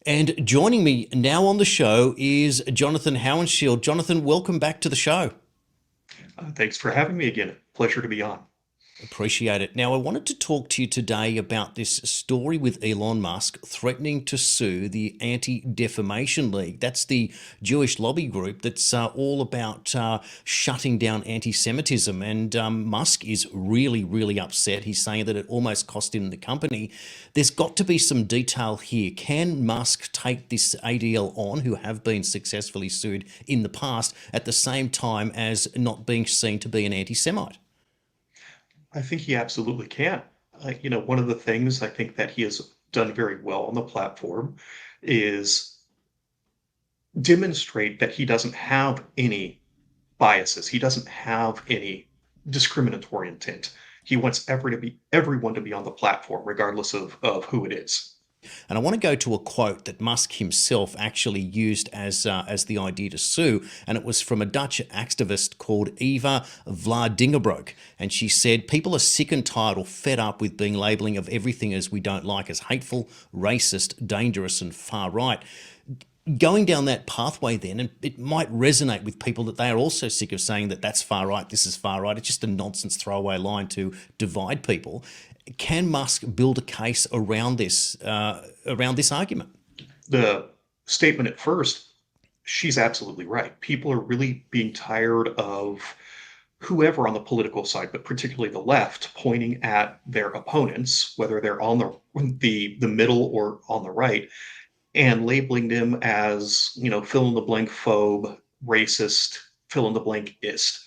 And joining me now on the show is Jonathon Hauenschild. Jonathon, welcome back to the show. Thanks for having me again. Pleasure to be on. Appreciate it. Now, I wanted to talk to you today about this story with Elon Musk threatening to sue the Anti-Defamation League. That's the Jewish lobby group that's all about shutting down anti-Semitism. And Musk is really, really upset. He's saying that it almost cost him the company. There's got to be some detail here. Can Musk take this ADL on, who have been successfully sued in the past, at the same time as not being seen to be an anti-Semite? I think he absolutely can. One of the things I think that he has done very well on the platform is demonstrate that he doesn't have any biases. He doesn't have any discriminatory intent. He wants everyone to be on the platform, regardless of who it is. And I want to go to a quote that Musk himself actually used as the idea to sue, and it was from a Dutch activist called Eva Vlaardingerbroek, and she said, "People are sick and tired or fed up with being labeling of everything as we don't like as hateful, racist, dangerous, and far right." Going down that pathway then, and it might resonate with people that they are also sick of saying that that's far right, this is far right. It's just a nonsense throwaway line to divide people. Can Musk build a case around this argument? The statement at first, she's absolutely right. People are really being tired of whoever on the political side, but particularly the left, pointing at their opponents, whether they're on the middle or on the right, and labeling them as, fill in the blank phobe, racist, fill in the blank ist.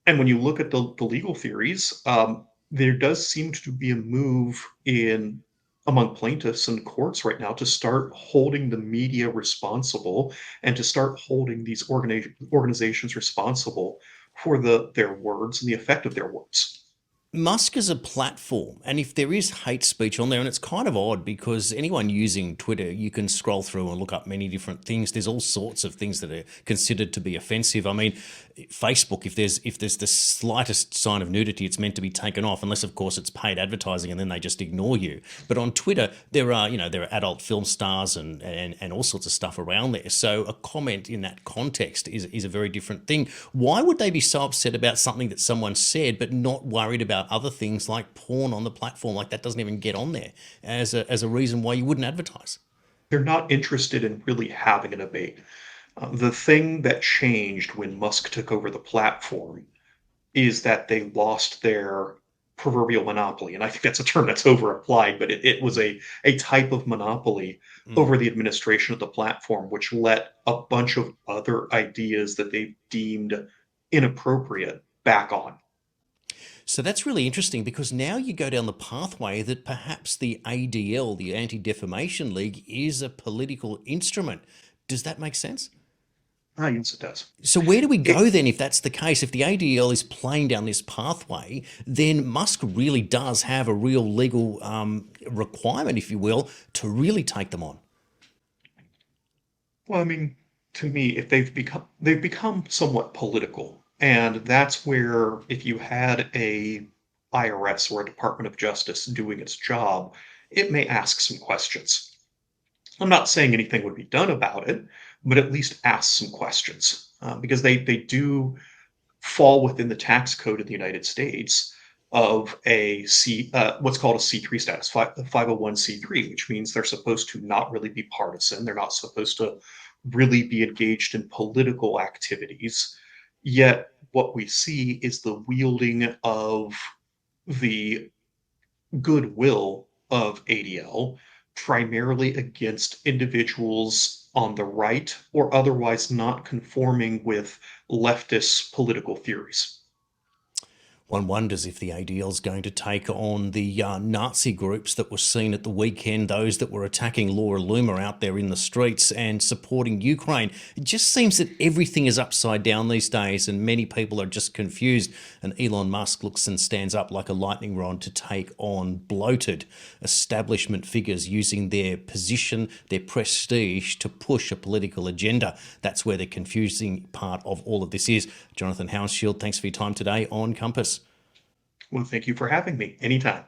And when you look at the legal theories, there does seem to be a move in among plaintiffs and courts right now to start holding the media responsible and to start holding these organizations responsible for their words and the effect of their words. Musk is a platform, and if there is hate speech on there, and it's kind of odd because anyone using Twitter, you can scroll through and look up many different things. There's all sorts of things that are considered to be offensive. I mean, Facebook, if there's the slightest sign of nudity, it's meant to be taken off, unless of course it's paid advertising, and then they just ignore you. But on Twitter, there are adult film stars and all sorts of stuff around there. So a comment in that context is a very different thing. Why would they be so upset about something that someone said, but not worried about other things like porn on the platform? Like that doesn't even get on there as a reason why you wouldn't advertise. They're not interested in really having a debate. The thing that changed when Musk took over the platform is that they lost their proverbial monopoly. And I think that's a term that's over applied, but it was a type of monopoly Mm. over the administration of the platform, which let a bunch of other ideas that they deemed inappropriate back on. So that's really interesting because now you go down the pathway that perhaps the ADL, the Anti-Defamation League, is a political instrument. Does that make sense? Ah, yes, it does. So where do we It, go then if that's the case? If the ADL is playing down this pathway, then Musk really does have a real legal requirement, if you will, to really take them on. well, I mean, to me, if they've become somewhat political, and that's where if you had a IRS or a Department of Justice doing its job, it may ask some questions. I'm not saying anything would be done about it, but at least ask some questions because they do fall within the tax code of the United States of what's called a C3 status, 501c3, which means they're supposed to not really be partisan. They're not supposed to really be engaged in political activities. Yet what we see is the wielding of the goodwill of ADL primarily against individuals on the right or otherwise not conforming with leftist political theories. One wonders if the ADL is going to take on the Nazi groups that were seen at the weekend, those that were attacking Laura Loomer out there in the streets and supporting Ukraine. It just seems that everything is upside down these days and many people are just confused. And Elon Musk looks and stands up like a lightning rod to take on bloated establishment figures using their position, their prestige to push a political agenda. That's where the confusing part of all of this is. Jonathon Hauenschild, thanks for your time today on Compass. Well, thank you for having me anytime.